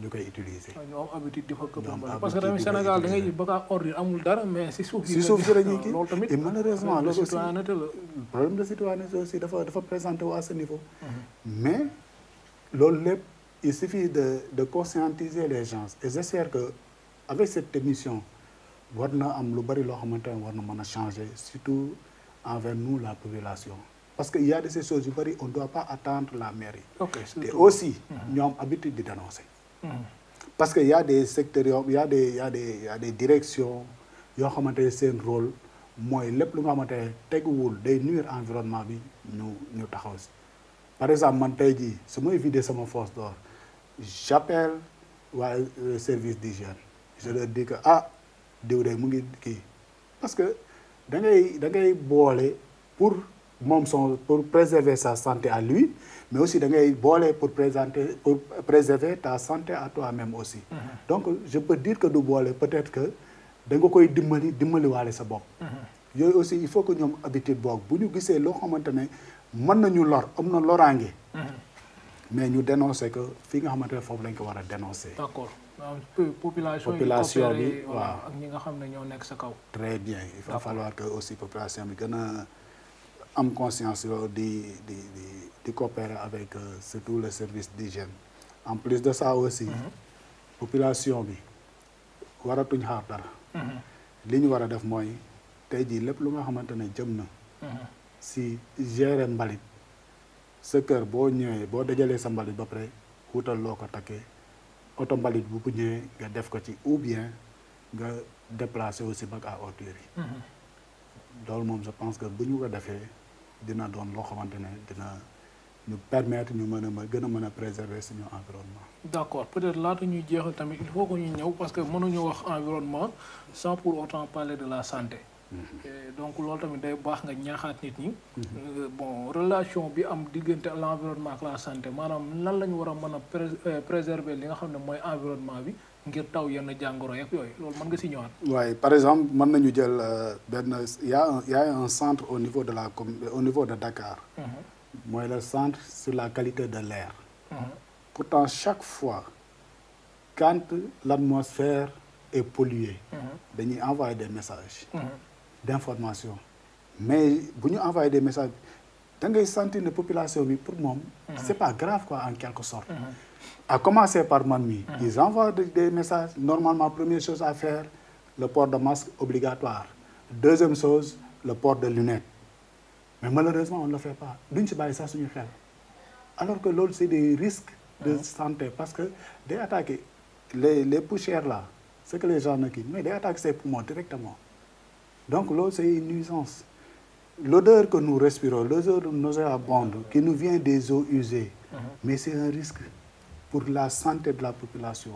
ñu koy utiliser. ñu am habitude di fa këpp am mbalit parce que tamit Sénégal da ngay gis bac à ordures amul dara mais si suuf si suuf si la ñuy kii loolu tamit et malheureusement loolu aussi citoyenneté la. problème de citoyenneté aussi dafa présenté wu à ce niveau. mais loolu lépp il suffit de conscientiser les gens et j'espère que avec cette émission war na am lu bari loo xamante ne war na mën a changer surtout envers nous la population. parce que il y a de ces choses yu bari on doit pas attendre la mairie. Et aussi ñu am habitude di dénoncer. parce que y a des secteurs yoo y a des directions yoo xamante ne seen rôle mooy lépp lu nga xamante ne teguwul day nuire environnement bi ñu taxaw si. par exemple man tey jii su may vider sama fosse d'or j'appelle waa service d'hygiène je leur dis que diw de mu ngi kii parce que da ngay boole pour pour préserver sa santé à lui mais aussi da ngay boole pour préserver ta santé à toi-même aussi. donc je peux dire que du boole peut-être que da nga koy dimbali waale sa bopp. yooyu aussi il faut que ñoom habitude boog bu ñu gisee loo xamante ne mën nañu lor am na loraange. mais ñu dénoncer que fi nga xamante ne foofu lañ ko war a dénoncer. d'accord population bi waaw ak ñi nga xam ne ñoo nekk sa kaw. très bien il va falloir que aussi population bi gën a am conscience loolu di coopérer avec surtout le service d'hygiène. en plus de ça aussi. population bi waratuñ xaar dara. li ñu war a def mooy tey jii lépp lu nga xamante ne jëm na. si gérer mbalit sa kër boo ñëwee boo dajalee sa mbalit ba pare wutal loo ko takkee oto mbalit bu ñëwee nga def ko ci ou bien nga déplacer aussi bac à ordures yi. loolu moom je pense que bu ñu ko defee dina doon loo xamante ne dina ñu permettre ñu gën a mën a préserver suñu environnement. d'accord peut-être laata ñuy jeexal tamit il faut que ñu ñëw parce que mënuñu wax environnement sans pour autant parler de la santé. donc loolu tamit day baax nga ñaaxaat nit ñi. bon relation bi am diggante l'environnement ak la santé maanaam lan la ñu war a mën a préserver li nga xam ne mooy environnement bi ngir taw yenn jàngoro yeeg yooyu loolu mën nga si ñëwaat. waaye par exemple mën nañu jël benn y a un centre au niveau de Dakar. mooy le centre sur la qualité de l'air. pourtant chaque fois quand l'atmosphère est polluée. dañuy envoyer des messages. d'information mais bu ñu envoyer des messages da ngay sentir ne population bi pour moom. c'est pas grave quoi en quelque sorte. à commencer par man mi. ils envoient des messages normalement première chose à faire le port de masque obligatoire deuxième chose le port de lunettes mais malheureusement on ne le fait pas duñ si bàyyi sax suñu xel alors que loolu c'est des risques de santé parce que day attaquer les poussières là ce que les gens ne quittent mais day attaquer ses poumons directement donc loolu c'est une nuisance l'odeur que nous respirons l'odeur nauséabonde qui nous vient des eaux usées mais c'est un risque pour la santé de la population.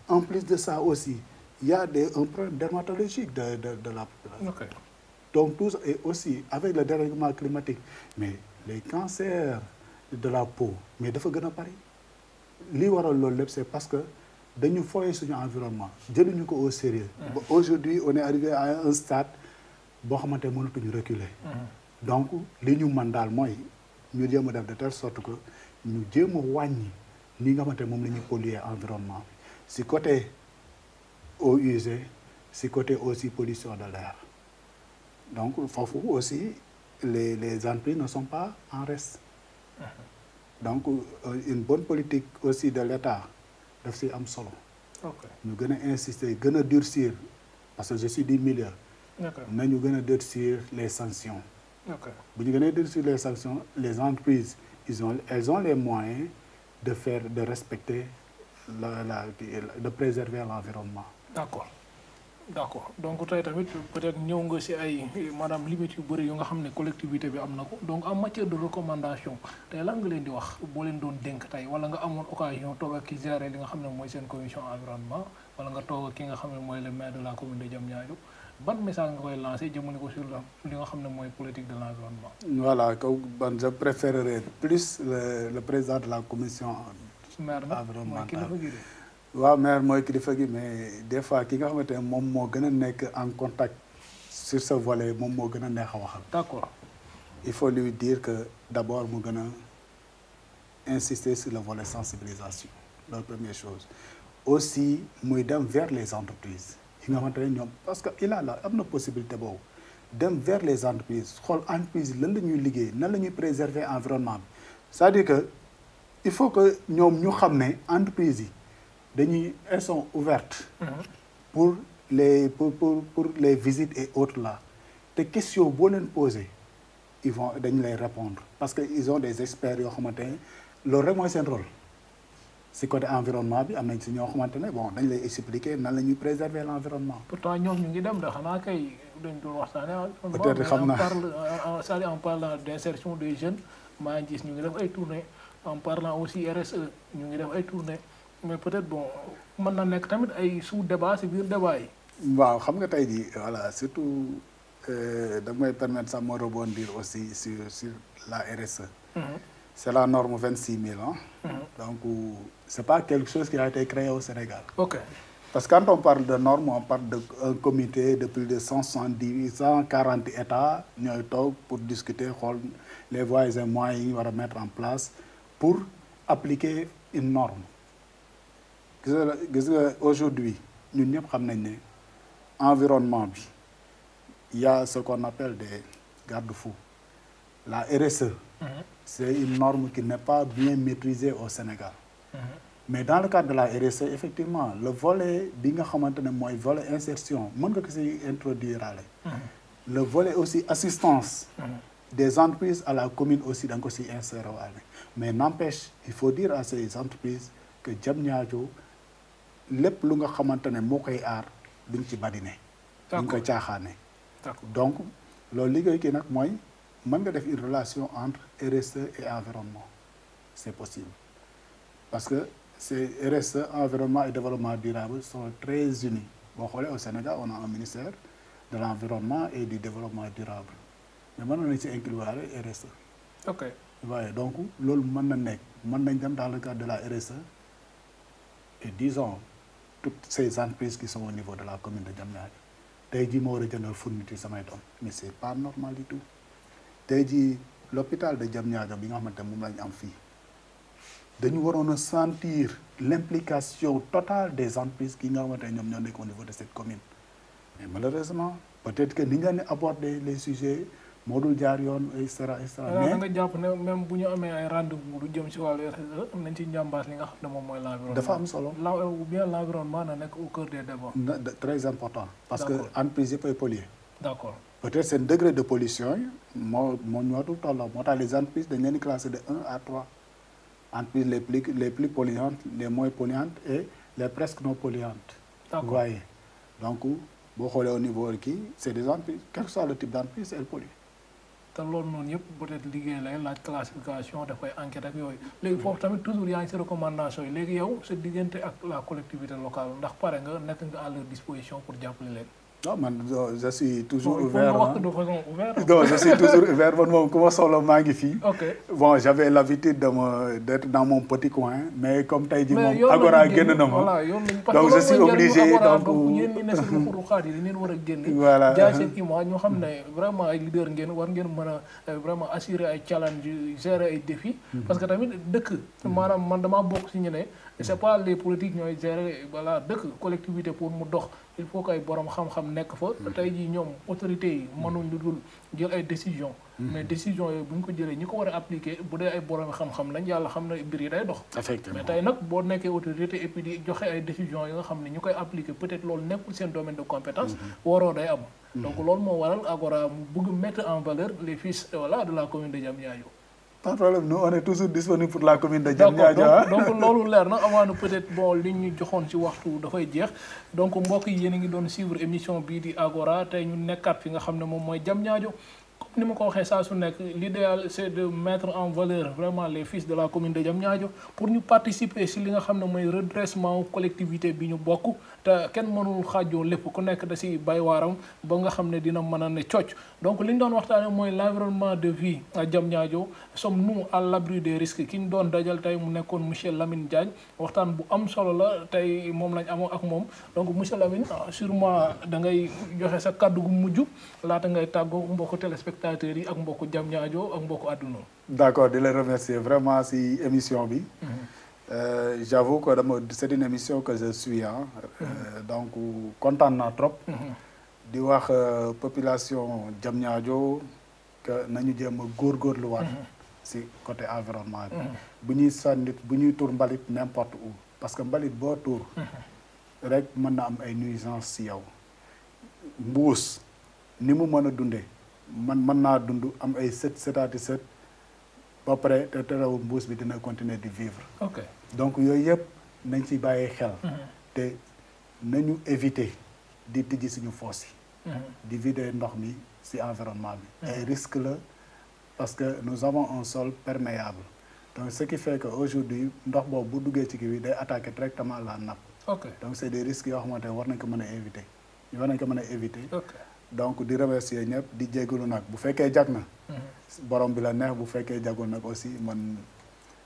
En plus de ça aussi il y a un problème dermatologique de la population. Okay. Donc tout ça et aussi avec le dérèglement climatique mais les cancers de la peau mais dafa gën a bari li waral loolu lépp c'est parce que dañu foyee suñu environnement jëluñu ko au sérieux aujourd'hui on est arrivé à un stade boo xamante ne mënatuñu reculer donc li ñu mën daal mooy ñu jéem a def de telle sorte que ñu jéem a wàññi ni nga xamante ne moom la ñuy polluer environnement bi si côté eaux usées si côté aussi pollution de l'air donc foofu aussi les entreprises ne sont pas en reste donc une bonne politique aussi de l'État daf si am solo ñu gën a insister gën a durcir parce que je suis du milieu nañu gën a durcir les sanctions bu ñu gën a durcir les sanctions les entreprises elles ont les moyens de respecter de préserver l'environnement. D'accord donc tey tamit peut-être ñëw nga ci ay maanaam limites yu bëri yu nga xam ne collectivité bi am na ko donc en matière de recommandation tey lan nga leen di wax boo leen doon dénk tey wala nga amoon occasion toog ak ki gérer li nga xam ne mooy seen commission environnement wala nga toog ak ki nga xam ne mooy le maire de la commune de Diamniadio ban message nga koy lancer jëmale ko sur li nga xam ne mooy politique de l'environnement. Voilà je préférerais plus le président de la commission environnementale. waaw maire mooy kilifa gi mais des fois ki nga xamante ne moom moo gën a nekk en contact sur ce volet moom moo gën a neex a waxal. D'accord. il faut lui dire que d'abord mu gën a insister sur le volet sensibilisation la première chose aussi muy dem vers les entreprises yi nga xamante ne ñoom parce que il a la am na possibilité boobu dem vers les entreprises xool entreprises yi lan la ñuy liggéey nan la ñuy préserver environnement bi c'est-à-dire que il faut que ñoom ñu xam ne entreprises yi dañuy elles sont ouvertes pour les visites et autres là te question boo leen poser ils vont dañu lay répondre parce que ils ont des experts yoo xamante ne loolu rek mooy seen rôle si côté environnement bi am nañ si ñoo xamante ne bon dañ lay expliquer nan la ñuy préserver l' environnement. pourtant ñoom ñu ngi dem de xanaa kay dañ doon waxtaanee. peut-être xam naa c'est-à-dire en parlant d' insertion des jeunes maa ngi gis ñu ngi def ay tournées en parlant aussi RSE ñu ngi def ay tournées mais peut-être bon mën na nekk tamit ay sous débat si biir débat yi. waaw xam nga tey jii voilà surtout da may permettre sax ma rebondir aussi sur la RSE. C'est la norme 26 000 ans. Donc, ce n'est pas quelque chose qui a été créé au Sénégal. OK. Parce que quand on parle de normes, on parle d'un comité de plus de 140 États pour discuter les voies et moyens qu'on va mettre en place pour appliquer une norme. Aujourd'hui, nous savons que l'environnement, il y a ce qu'on appelle des garde-fous. La RSE. C'est une norme qui n'est pas bien maîtrisée au Sénégal. Mais dans le cadre de la RSE, effectivement, le volet, le volet insertion, introduire. Le volet aussi assistance des entreprises à la commune aussi, donc aussi insérer. Mais n'empêche, il faut dire à ces entreprises que Diamniadio, lépp lu nga xamantene mo koy aar duñ ci badine duñ ko caaxaane donc loolu liggéey ki nag mooy mën nga def une relation entre RSE et environnement c'est possible parce que c'est RSE environnement et développement durable sont très unis boo xoolee au Sénégal on a un ministère de l'environnement et du développement durable mais mën nañ ci inclure RSE. OK. Voilà, donc loolu mën na nekk mën nañ dem dans le cadre de la RSE et disons toutes ces entreprises qui sont au niveau de la commune de Diamniadio tey jii ma war a jëndal fourniture samay doom mais c'est pas normal du tout tey jii l'hôpital de Diamniadio bi nga xamante ne moom lañu am fii dañu waroon a sentir l'implication totale des entreprises qui nga xamante ne ñoom ñoo nekk au niveau de cette commune mais malheureusement peut-être que ni nga ne aborder les sujets moo dul jaar yoon et cetera et cetera. mais nga jàpp ne même bu ñu amee ay rendez-vous du jëm ci wàllu RSE am nañ ci njàmbaas li nga xam ne moom mooy l'environnement. dafa am solo ou bien l'environnement na nekk au cœur des débats. Très important. parce que entreprise yëpp ay polluer. D'accord. Peut-être seen degré de pollution yi moo ñootul tolloo moo tax les entreprises dañ leen di classer de 1 à 3 entreprises les plus polluantes les moins polluantes et les presque non polluantes. D'accord. Vous voyez donc boo xoolee au niveau kii c'est des entreprises quel que soit le type d'entreprise elles polluent. te loolu noonu yëpp peut-être liggéey lay laaj classification dafay enquête ak yooyu léegi foofu tamit toujours yaa ngi ci recommandation yi léegi yow sa diggante ak la collectivité locale ndax pare nga nekk nga à leur disposition pour jàppale leen. non man je suis toujours ouvert de façon ouverte. non je suis toujours ouvert man moom ku ma soxla maa ngi fii. OK. Bon j'avais l'habitude d'être dans mon petit coin mais comme tey jii moom Agora génn na ma donc je suis obligé donc ñeen ñi ne seen xuruxaat yi dañ leen war a génne. voilà jaay seen image ñoo xam ne vraiment ay leader ngeen war ngeen mën a vraiment assurer ay challenge gérer ay défis. parce que tamit dëkk maanaam man damaa bokk ci ñu ne c'est pas les politiques ñooy gérer voilà dëkk collectivité pour mu dox il faut que ay borom xam-xam nekk fa. tey jii ñoom autorités yi mënuñ lu dul jël ay décisions. mais décisions yooyu bu ñu ko jëlee ñi ko war a appliquer bu dee ay borom xam-xam lañ yàlla xam na mbir yi day dox. effectivement mais tey nag boo nekkee autorité et puis di joxe ay décisions yi nga xam ne ñu koy appliquer peut-être loolu nekkul seen domaine de compétence. waroo day am. donc loolu moo waral Agora mu bëgg mettre en valeur les fils voilà de la commune de Diamniadio. pas de problème nous on est toujours disponible pour la commune de Diamniadio. donc loolu leer na amaana peut-être bon li ñu joxoon ci waxtu dafay jeex donc mbokk yi yéen a ngi doon suivre émission bii di Agora tey ñu nekkaat fi nga xam ne moom mooy Diamniadio comme ni ma ko waxee saa su nekk l'idéal c'est de mettre en valeur vraiment les fils de la commune de Diamniadio pour ñu participer ci li nga xam ne mooy redressement collectivité bi ñu bokk te kenn mënul xaajoo lépp ku nekk da ci bay waaram ba nga xam ne dina mën a ne cocc donc li ñu doon waxtaanee mooy l'environnement de vie à Diamniadio sommes-nous à l'abri des risques ki ñu doon dajal tey mu nekkoon monsieur Lamine Diagne waxtaan bu am solo la tey moom lañ amoon ak moom donc monsieur Lamine sûrement da ngay joxe sa kàddu gu mujj laata ngay tàggoo mbokku téléspectateurs yi ak mbokku Diamniadio ak mbokku àdduna. d'accord di la remercier vraiment si émission bi. J'avoue que c'est une émission que je suis donc kontaan naa trop. di wax population Diamniadio que nañu jéem a góorgóorluwaat. si côté environnement bi. bu ñuy sànni bu ñuy tuur mbalit n'importe où parce que mbalit boo tuur. rek mën na am ay nuisances si yow. mbuus ni mu mën a dundee mën naa dund am ay sëtaati sët ba pare te terewul mbuus bi dina continuer di vivre. ok donc yooyu yëpp nañ ci bàyyi xel. te nañu éviter di tijji suñu fosse yi. di vider ndox mi ci environnement bi. ay risque la parce que nous avons un sol perméable donc ce qui fait que aujourd'hui ndox boobu bu duggee ci kii bi day attaquer directement la nappe. ok donc c'est des risques yoo xamante ne war nañ ko mën a éviter war nañ ko mën a éviter. ok donc di remercier ñëpp di jégalu nag bu fekkee jag na. borom bi la neex bu fekkee jagul nag aussi man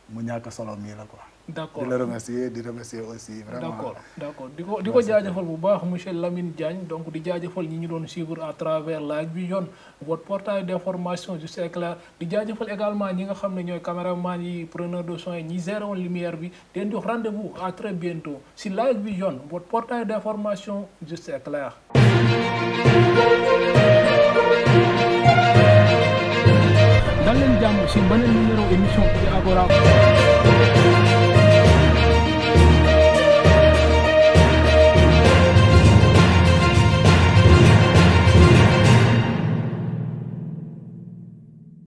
mu ñàkk solo mii la quoi. d'accord di la remercier di remercier aussi. vraiment d'accord di ko jaajëfal bu baax monsieur Lamine Diagne donc di jaajëfal ñi ñu doon suivre à travers Live Vision votre portail d'information juste et clair di jaajëfal également ñi nga xam ne ñooy caméraman yi preneur de son yi ñi géré woon lumière bi di leen jox rendez-vous à très bientôt si Live Vision votre portail d'information juste et clair. dal leen jàmm si beneen numéro émission bi di Agora.